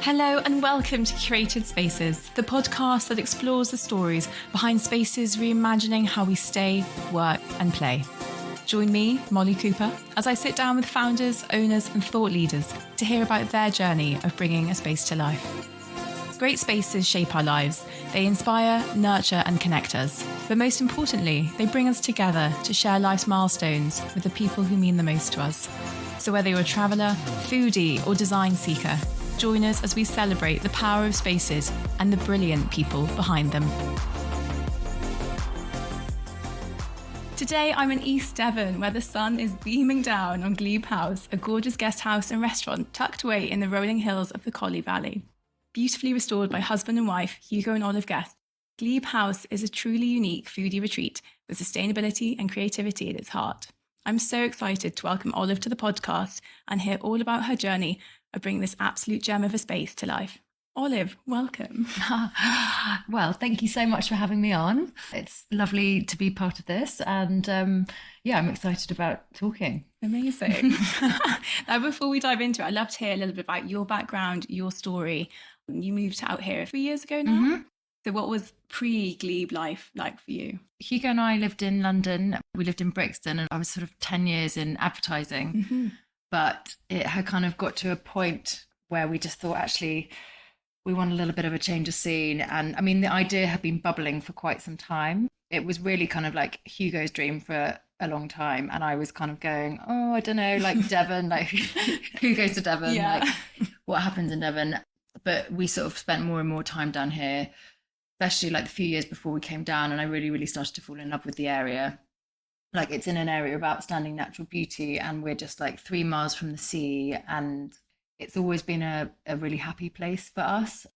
Hello and welcome to Curated Spaces, the podcast that explores the stories behind spaces reimagining how we stay, work and play. Join me, Molly Cooper, as I sit down with founders, owners and thought leaders to hear about their journey of bringing a space to life. Great spaces shape our lives. They inspire, nurture and connect us. But most importantly, they bring us together to share life's milestones with the people who mean the most to us. So whether you're a traveller, foodie or design seeker, join us as we celebrate the power of spaces and the brilliant people behind them. Today I'm in East Devon, where the sun is beaming down on Glebe House, a gorgeous guest house and restaurant tucked away in the rolling hills of the Collie Valley. Beautifully restored by husband and wife, Hugo and Olive Guest, Glebe House is a truly unique foodie retreat with sustainability and creativity at its heart. I'm so excited to welcome Olive to the podcast and hear all about her journey of bringing this absolute gem of a space to life. Olive, welcome. Well, thank you so much for having me on. It's lovely to be part of this and I'm excited about talking. Amazing. Now, before we dive into it, I'd love to hear a little bit about your background, your story. You moved out here 3 years ago now. Mm-hmm. So what was pre-Glebe life like for you? Hugo and I lived in London. We lived in Brixton and I was sort of 10 years in advertising. Mm-hmm. But it had kind of got to a point where we just thought, actually, we want a little bit of a change of scene. And I mean, the idea had been bubbling for quite some time. It was really kind of like Hugo's dream for a long time. And I was kind of going, oh, I don't know, like Devon, like who goes to Devon? Yeah. Like what happens in Devon? But we sort of spent more and more time down here, especially like the few years before we came down. And I really, really started to fall in love with the area. Like it's in an area of outstanding natural beauty and we're just like 3 miles from the sea, and it's always been a really happy place for us.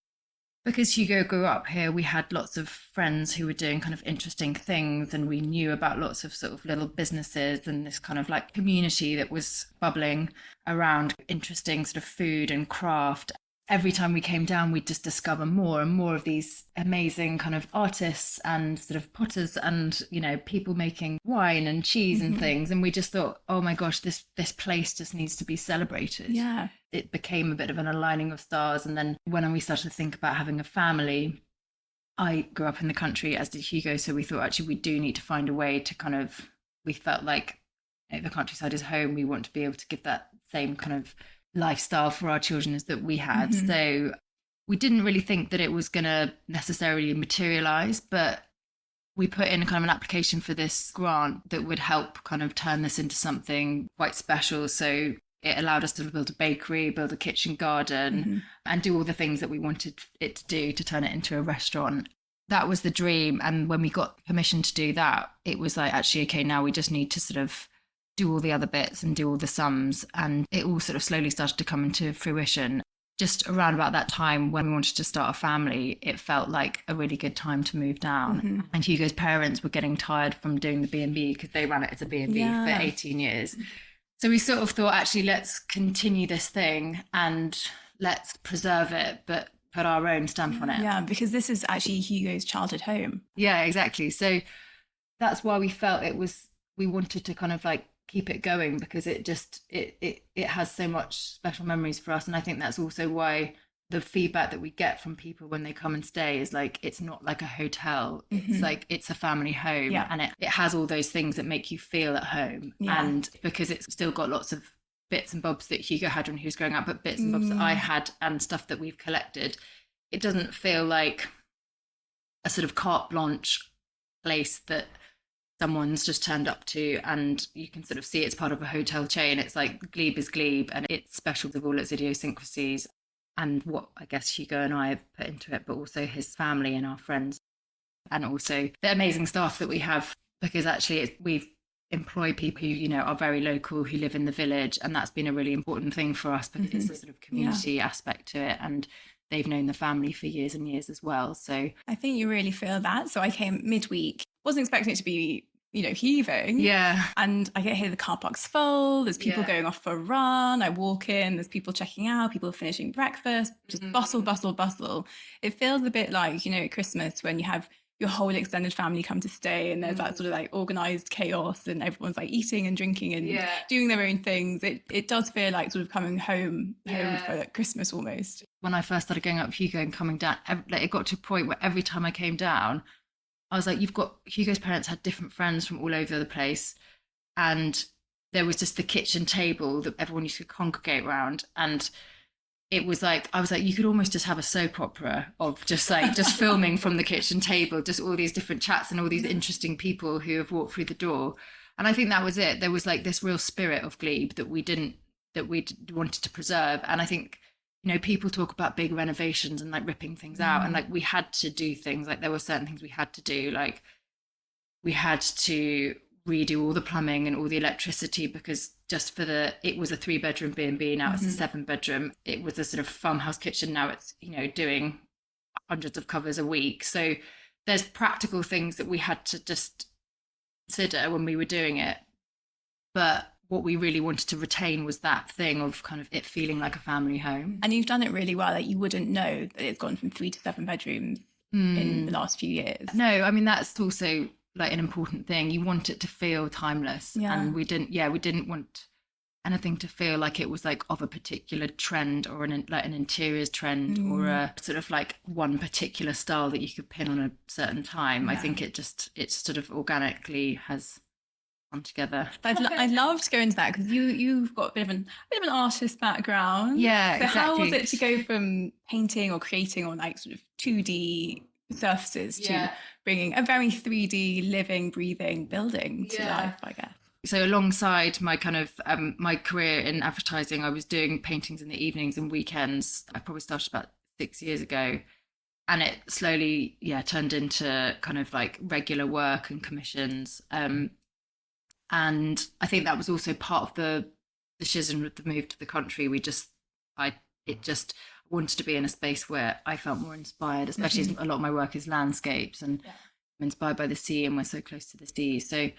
Because Hugo grew up here, we had lots of friends who were doing kind of interesting things and we knew about lots of sort of little businesses and this kind of like community that was bubbling around interesting sort of food and craft. Every time we came down, we'd just discover more and more of these amazing kind of artists and sort of potters and, you know, people making wine and cheese and things. And we just thought, oh my gosh, this place just needs to be celebrated. Yeah. It became a bit of an aligning of stars. And then when we started to think about having a family, I grew up in the country, as did Hugo. So we thought, actually, we do need to find a way to kind of, we felt like, you know, the countryside is home. We want to be able to give that same kind of lifestyle for our children as that we had. Mm-hmm. So we didn't really think that it was going to necessarily materialize, but we put in kind of an application for this grant that would help kind of turn this into something quite special. So it allowed us to build a bakery, build a kitchen garden, and do all the things that we wanted it to do to turn it into a restaurant. That was the dream. And when we got permission to do that, it was like, actually, okay, now we just need to sort of do all the other bits and do all the sums. And it all sort of slowly started to come into fruition. Just around about that time when we wanted to start a family, it felt like a really good time to move down. And Hugo's parents were getting tired from doing the B&B because they ran it as a B&B for 18 years. So we sort of thought, actually, let's continue this thing and let's preserve it, but put our own stamp on it. Yeah, because this is actually Hugo's childhood home. Yeah, exactly. So that's why we felt we wanted to kind of like keep it going, because it has so much special memories for us. And I think that's also why the feedback that we get from people when they come and stay is like, it's not like a hotel. It's like, it's a family home. And it has all those things that make you feel at home. And because it's still got lots of bits and bobs that Hugo had when he was growing up, but bits and bobs that I had and stuff that we've collected, it doesn't feel like a sort of carte blanche place that someone's just turned up to and you can sort of see it's part of a hotel chain. It's like Glebe is Glebe and it's special with all its idiosyncrasies and what I guess Hugo and I have put into it, but also his family and our friends and also the amazing staff that we have, because actually we've employed people who, you know, are very local, who live in the village, and that's been a really important thing for us because it's a sort of community aspect to it, and they've known the family for years and years as well. So I think you really feel that. So I came midweek, wasn't expecting it to be, you know, heaving. Yeah. And I get here, the car park's full, there's people going off for a run, I walk in, there's people checking out, people finishing breakfast, just bustle, bustle, bustle. It feels a bit like, you know, at Christmas when you have your whole extended family come to stay, and there's that sort of like organized chaos, and everyone's like eating and drinking and doing their own things. It does feel like sort of coming home for like Christmas almost. When I first started going up with Hugo and coming down, it got to a point where every time I came down, I was like, Hugo's parents had different friends from all over the place, and there was just the kitchen table that everyone used to congregate around, and it was like, I was like, you could almost just have a soap opera of just filming from the kitchen table, just all these different chats and all these interesting people who have walked through the door. And I think that was it. There was like this real spirit of Glebe that we wanted to preserve. And I think, you know, people talk about big renovations and like ripping things out, and like we had to do things, like there were certain things we had to do, like we had to redo all the plumbing and all the electricity, because just it was a 3-bedroom B&B, now it's a 7-bedroom. It was a sort of farmhouse kitchen, now it's, you know, doing hundreds of covers a week. So there's practical things that we had to just consider when we were doing it, but what we really wanted to retain was that thing of kind of it feeling like a family home. And you've done it really well. Like, you wouldn't know that it's gone from 3 to 7 bedrooms in the last few years. No, I mean, that's also like an important thing. You want it to feel timeless. And we didn't want anything to feel like it was like of a particular trend, or an interiors trend, or a sort of like one particular style that you could pin on a certain time. I think it sort of organically has come together. I'd love to go into that, because you've got a bit of an artist background. Yeah, so exactly. How was it to go from painting or creating on like sort of 2D surfaces to bringing a very 3D living, breathing building to life, I guess? So alongside my kind of my career in advertising, I was doing paintings in the evenings and weekends. I probably started about 6 years ago, and it slowly turned into kind of like regular work and commissions. And I think that was also part of the decision with the move to the country. I wanted to be in a space where I felt more inspired, especially as a lot of my work is landscapes, and I'm inspired by the sea, and we're so close to the sea. So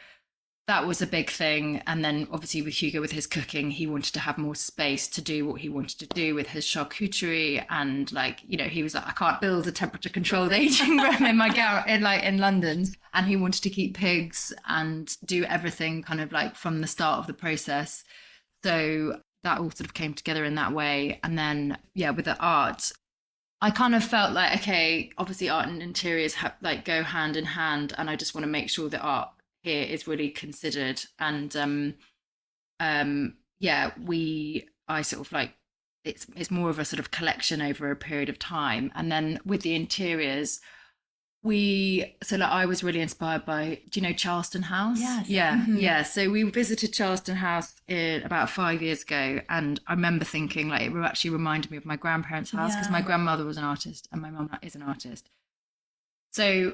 that was a big thing. And then obviously with Hugo, with his cooking, he wanted to have more space to do what he wanted to do with his charcuterie. And like, you know, he was like, I can't build a temperature controlled aging room in my garage in London's. And he wanted to keep pigs and do everything kind of like from the start of the process. So that all sort of came together in that way. And then, with the art, I kind of felt like, okay, obviously art and interiors go hand in hand. And I just want to make sure that art here is really considered. And I sort of like, it's more of a sort of collection over a period of time. And then with the interiors, I was really inspired by, do you know Charleston House? Yes. Yeah. So we visited Charleston House about 5 years ago, and I remember thinking like it actually reminded me of my grandparents' house, because my grandmother was an artist and my mum is an artist. So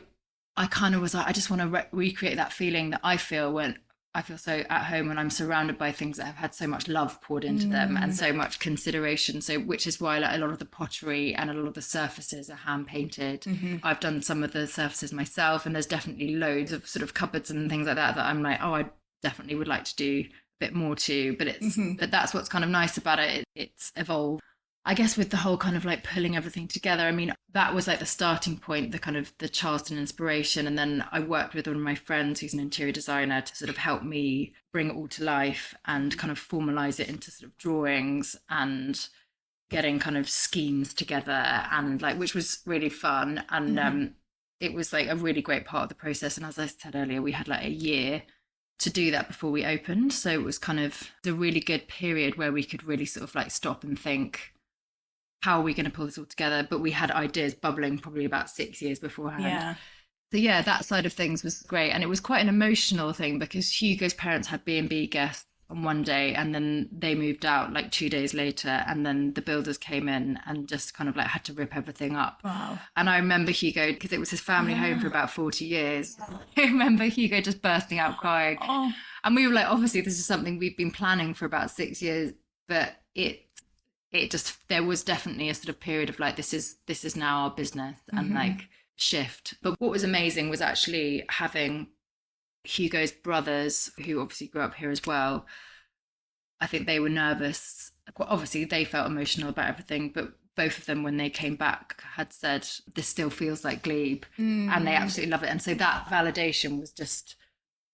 I kind of was like, I just want to recreate that feeling that I feel when I feel so at home when I'm surrounded by things that have had so much love poured into them and so much consideration. So, which is why like a lot of the pottery and a lot of the surfaces are hand painted. I've done some of the surfaces myself, and there's definitely loads of sort of cupboards and things like that I'm like, oh, I definitely would like to do a bit more too. But but that's what's kind of nice about it. It's evolved, I guess, with the whole kind of like pulling everything together. I mean, that was like the starting point, the kind of the Charleston inspiration. And then I worked with one of my friends who's an interior designer to sort of help me bring it all to life and kind of formalize it into sort of drawings and getting kind of schemes together, and like, which was really fun. And it was like a really great part of the process. And as I said earlier, we had like a year to do that before we opened. So it was kind of the really good period where we could really sort of like stop and think, how are we going to pull this all together? But we had ideas bubbling probably about 6 years beforehand. So that side of things was great. And it was quite an emotional thing, because Hugo's parents had B&B guests on one day, and then they moved out like 2 days later, and then the builders came in and just kind of like had to rip everything up. Wow. And I remember Hugo, because it was his family home for about 40 years. I remember Hugo just bursting out crying. And we were like, obviously this is something we've been planning for about 6 years, but there was definitely a sort of period of like, this is now our business, and like shift. But what was amazing was actually having Hugo's brothers, who obviously grew up here as well. I think they were nervous. Obviously they felt emotional about everything, but both of them, when they came back, had said, this still feels like Glebe, and they absolutely love it. And so that validation was just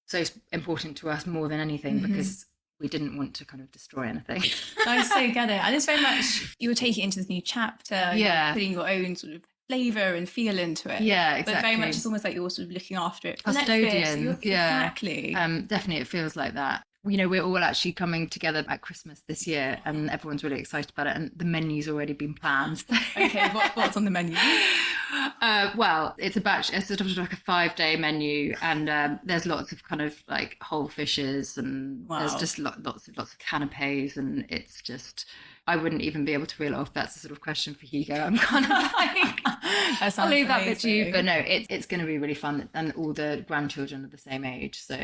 so important to us more than anything, because we didn't want to kind of destroy anything. I so get it. And it's very much, you were taking it into this new chapter, you're putting your own sort of flavour and feel into it. Yeah, exactly. But very much it's almost like you're sort of looking after it. Custodians, Exactly. Definitely it feels like that. You know, we're all actually coming together at Christmas this year, and everyone's really excited about it, and the menu's already been planned. Okay, what's on the menu? Well, it's sort of like a 5-day menu, and there's lots of kind of like whole fishes, and there's just lots of canapes, and it's just, I wouldn't even be able to reel it off. That's the sort of question for Hugo. I'm kind of like, I'll leave that bit to you. But no, it's going to be really fun. And all the grandchildren are the same age. So,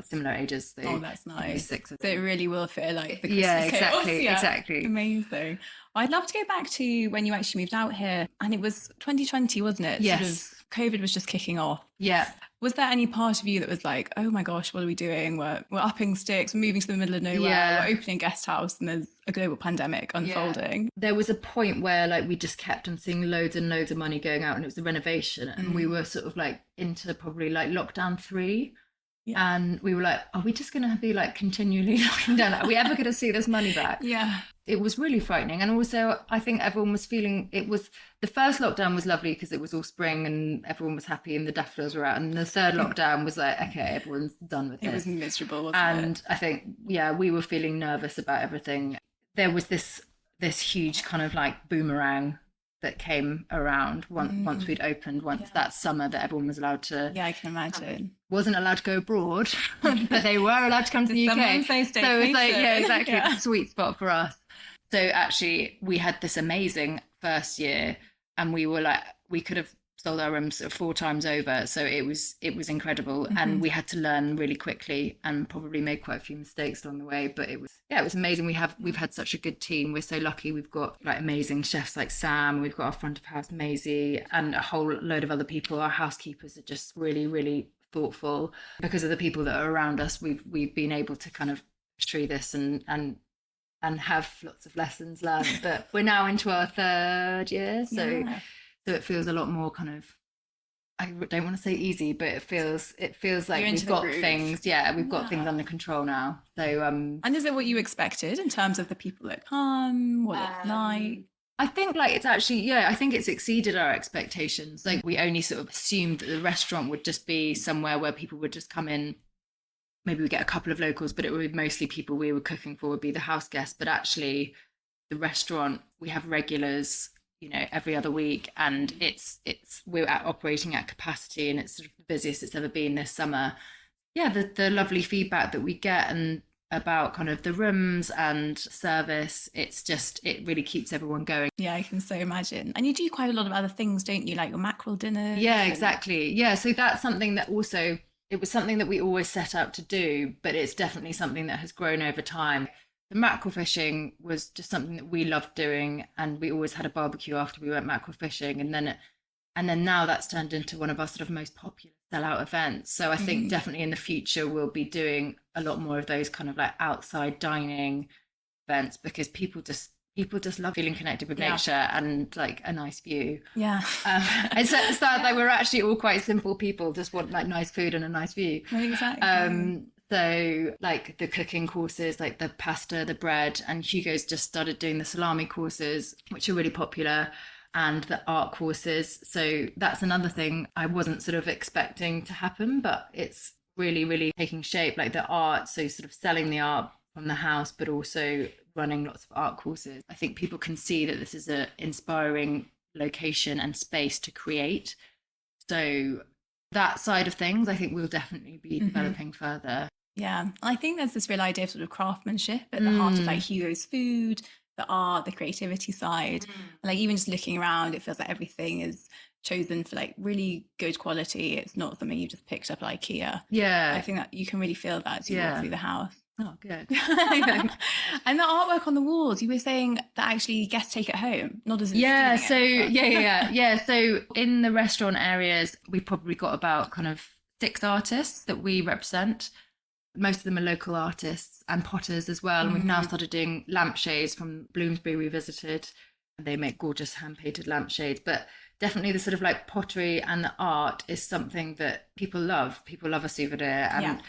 similar ages. So that's nice. 6 of them. So it really will feel like the Christmas chaos. Exactly. Amazing. I'd love to go back to when you actually moved out here. And it was 2020, wasn't it? Yes. Sort of COVID was just kicking off. Yeah. Was there any part of you that was like, oh my gosh, what are we doing? We're upping sticks, we're moving to the middle of nowhere, we're opening a guest house, and there's a global pandemic unfolding. There was a point where like we just kept on seeing loads and loads of money going out, and it was a renovation, and we were sort of like into probably like lockdown 3. Yeah. And we were like, are we just going to be like continually locking down? Are we ever going to see this money back? Yeah. It was really frightening. And also, I think everyone was feeling, it was, the first lockdown was lovely because it was all spring and everyone was happy and the daffodils were out. And the third lockdown was like, okay, everyone's done with this. It was miserable, wasn't it? And I think, we were feeling nervous about everything. There was this huge kind of like boomerang that came around once we'd opened, that summer that everyone was allowed to. Yeah, I can imagine. Wasn't allowed to go abroad, but they were allowed to come to the UK. Say so it was like, exactly, the sweet spot for us. So actually, we had this amazing first year, and we were like, we could have sold our rooms 4 times over. So it was incredible, and we had to learn really quickly and probably made quite a few mistakes along the way. But it was amazing. We've had such a good team. We're so lucky. We've got like amazing chefs like Sam. We've got our front of house Maisie, and a whole load of other people. Our housekeepers are just really, really thoughtful. Because of the people that are around us, we've been able to kind of push through this and have lots of lessons learned. But we're now into our 3rd year, so it feels a lot more kind of, I don't want to say easy, but it feels like we've got things. Yeah, we've got things under control now. So and is it what you expected in terms of the people that come, what it's like? I think like it's actually, I think it's exceeded our expectations. Like we only sort of assumed that the restaurant would just be somewhere where people would just come in. Maybe we get a couple of locals, but it would mostly people we were cooking for would be the house guests. But actually the restaurant, we have regulars, every other week, and we're operating at capacity, and it's sort of the busiest it's ever been this summer. The lovely feedback that we get and about kind of the rooms and service, it really keeps everyone going. I can so imagine. And you do quite a lot of other things, don't you, like your mackerel dinners? Exactly. So that's something that also, it was something that we always set out to do, but it's definitely something that has grown over time. The mackerel fishing was just something that we loved doing, and we always had a barbecue after we went mackerel fishing, and then now that's turned into one of our sort of most popular sellout events. So I think definitely in the future we'll be doing a lot more of those kind of like outside dining events, because people just love feeling connected with nature and like a nice view. It's like we're actually all quite simple people, just want like nice food and a nice view. Exactly. So like the cooking courses, like the pasta, the bread, and Hugo's just started doing the salami courses, which are really popular, and the art courses. So that's another thing I wasn't sort of expecting to happen, but it's really, really taking shape, like the art. So sort of selling the art from the house, but also running lots of art courses. I think people can see that this is an inspiring location and space to create. So that side of things, I think we'll definitely be developing further. I think there's this real idea of sort of craftsmanship at the heart of like Hugo's food, the art, the creativity side. Like even just looking around, it feels like everything is chosen for like really good quality. It's not something you just picked up at IKEA. I think that you can really feel that as you walk through the house. Oh, good. And the artwork on the walls, you were saying that actually guests take it home, not as So in the restaurant areas, we've probably got about kind of 6 artists that we represent. Most of them are local artists and potters as well. And we've now started doing lampshades from Bloomsbury we visited. They make gorgeous hand-painted lampshades, but definitely the sort of like pottery and the art is something that people love. People love a souvenir, and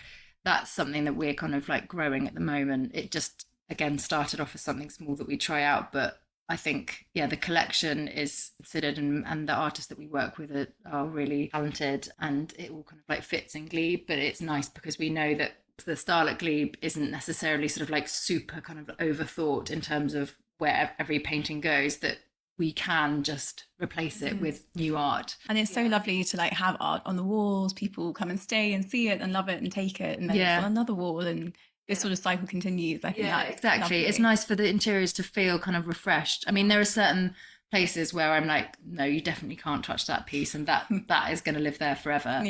that's something that we're kind of like growing at the moment. It just, again, started off as something small that we try out, but I think, the collection is considered, and the artists that we work with are really talented, and it all kind of like fits in Glebe. But it's nice because we know that the style at Glebe isn't necessarily sort of like super kind of overthought in terms of where every painting goes, that we can just replace it with new art. And it's so lovely to like have art on the walls. People come and stay and see it and love it and take it, and then it's on another wall, and this sort of cycle continues. I think that's exactly lovely. It's nice for the interiors to feel kind of refreshed. I mean, there are certain places where I'm like, no, you definitely can't touch that piece, and that is going to live there forever.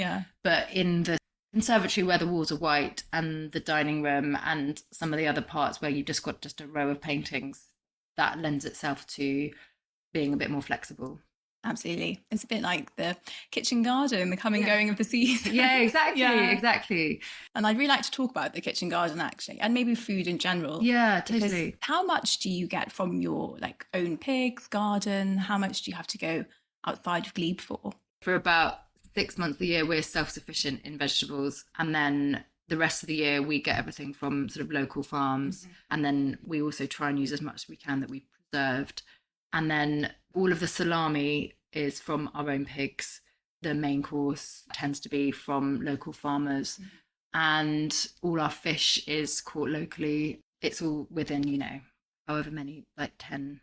But in the conservatory where the walls are white, and the dining room, and some of the other parts where you've just got just a row of paintings, that lends itself to being a bit more flexible. Absolutely. It's a bit like the kitchen garden, the coming going of the season. Exactly. And I'd really like to talk about the kitchen garden, actually, and maybe food in general. Yeah, totally. Because how much do you get from your like own pigs, garden? How much do you have to go outside of Glebe for? For about 6 months of the year, we're self-sufficient in vegetables. And then the rest of the year, we get everything from sort of local farms. And then we also try and use as much as we can that we've preserved. And then all of the salami is from our own pigs. The main course tends to be from local farmers. And all our fish is caught locally. It's all within, however many, like 10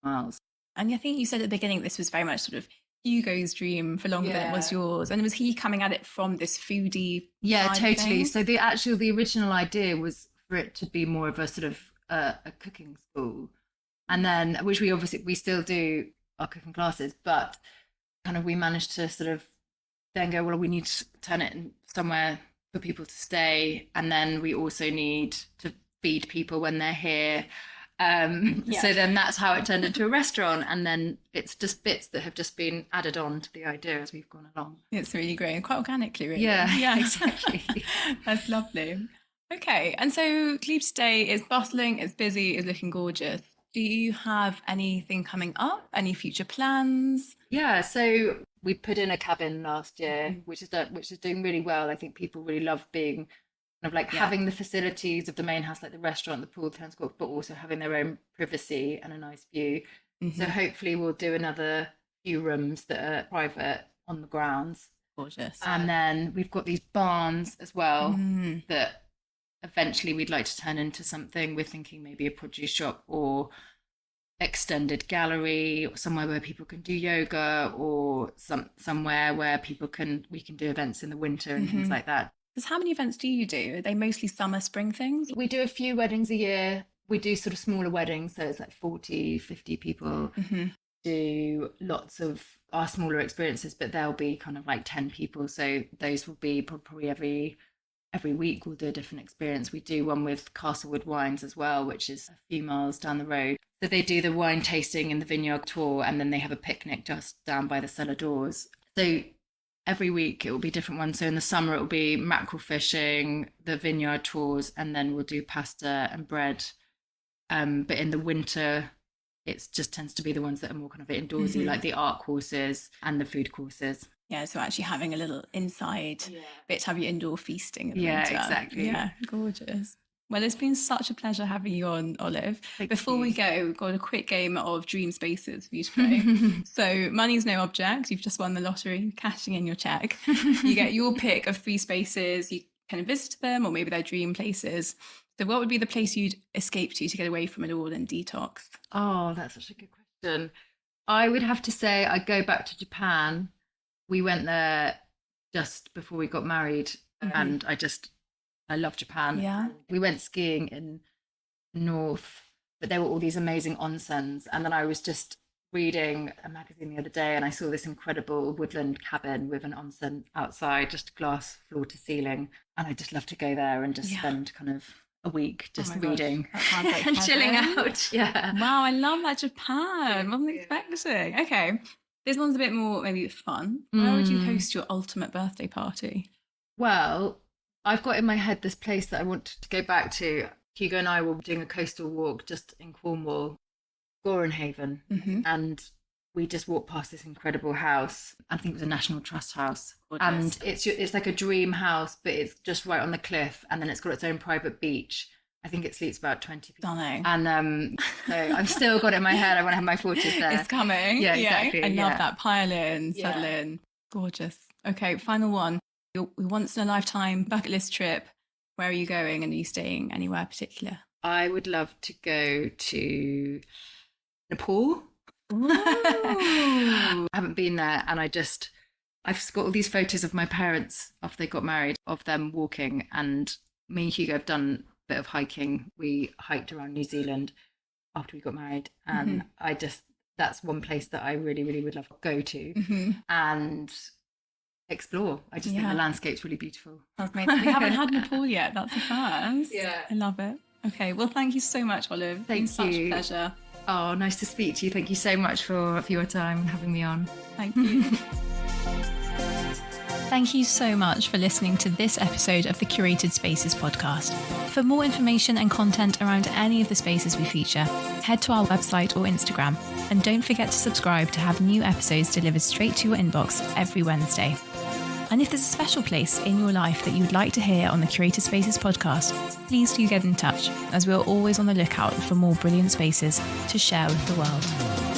miles. And I think you said at the beginning this was very much sort of Hugo's dream for longer than it was yours. And was he coming at it from this foodie side totally. Of so the original idea was for it to be more of a sort of a cooking school. And then, which we still do our cooking classes, but kind of we managed to sort of then go, well, we need to turn it in somewhere for people to stay. And then we also need to feed people when they're here. So then that's how it turned into a restaurant. And then it's just bits that have just been added on to the idea as we've gone along. It's really great, and quite organically, really. Yeah, exactly. That's lovely. Okay. And so Glebe today is bustling, it's busy, it's looking gorgeous. Do you have anything coming up? Any future plans? Yeah, so we put in a cabin last year, which is doing really well. I think people really love being kind of like having the facilities of the main house, like the restaurant, the pool, the tennis court, but also having their own privacy and a nice view. So hopefully we'll do another few rooms that are private on the grounds. Gorgeous. And then we've got these barns as well that eventually we'd like to turn into something. We're thinking maybe a produce shop or extended gallery, or somewhere where people can do yoga, or somewhere where we can do events in the winter and things like that. Because how many events do you do? Are they mostly summer, spring things? We do a few weddings a year. We do sort of smaller weddings, so it's like 40, 50 people. Do lots of our smaller experiences, but there'll be kind of like 10 people. So those will be probably every week we'll do a different experience. We do one with Castlewood Wines as well, which is a few miles down the road. So they do the wine tasting in the vineyard tour, and then they have a picnic just down by the cellar doors. So every week it will be different ones. So in the summer it will be mackerel fishing, the vineyard tours, and then we'll do pasta and bread. But in the winter, it just tends to be the ones that are more kind of outdoorsy, like the art courses and the food courses. Yeah, so actually having a little inside bit to have your indoor feasting in the winter. Exactly. Yeah, gorgeous. Well, it's been such a pleasure having you on, Olive. Before we go, we've got a quick game of dream spaces for you to play. So money's no object. You've just won the lottery, cashing in your check. You get your pick of 3 spaces. You can visit them, or maybe they're dream places. So what would be the place you'd escape to get away from it all and detox? Oh, that's such a good question. I would have to say I'd go back to Japan. We went there just before we got married, and I love Japan. Yeah. We went skiing in north, but there were all these amazing onsens. And then I was just reading a magazine the other day, and I saw this incredible woodland cabin with an onsen outside, just glass floor to ceiling. And I just love to go there and just spend kind of a week just reading and chilling out. Yeah. Wow, I love that. Japan. Wasn't expecting. Okay. This one's a bit more maybe fun. Where would you host your ultimate birthday party? Well, I've got in my head this place that I want to go back to. Hugo and I were doing a coastal walk just in Cornwall Gorenhaven, and we just walked past this incredible house. I think it was a National Trust house. And it's like a dream house, but it's just right on the cliff, and then it's got its own private beach. I think it sleeps about 20 people. Stunning. And so I've still got it in my head. I want to have my fortress there. It's coming. Yeah, exactly. I love that. Pile in, settle in. Gorgeous. Okay, final one. Your once in a lifetime bucket list trip. Where are you going, and are you staying anywhere particular? I would love to go to Nepal. I haven't been there, and I've got all these photos of my parents after they got married, of them walking, and me and Hugo have done a bit of hiking. We hiked around New Zealand after we got married, and that's one place that I really, really would love to go to and explore. I just think the landscape's really beautiful. That's amazing. We haven't had Nepal yet. That's a first. Yeah. I love it. Okay, well, thank you so much, Olive. Thank you. Such a pleasure. Oh, nice to speak to you. Thank you so much for your time and having me on. Thank you. Thank you so much for listening to this episode of the Curated Spaces podcast. For more information and content around any of the spaces we feature, head to our website or Instagram, and don't forget to subscribe to have new episodes delivered straight to your inbox every Wednesday. And if there's a special place in your life that you would like to hear on the Curated Spaces podcast, please do get in touch, as we're always on the lookout for more brilliant spaces to share with the world.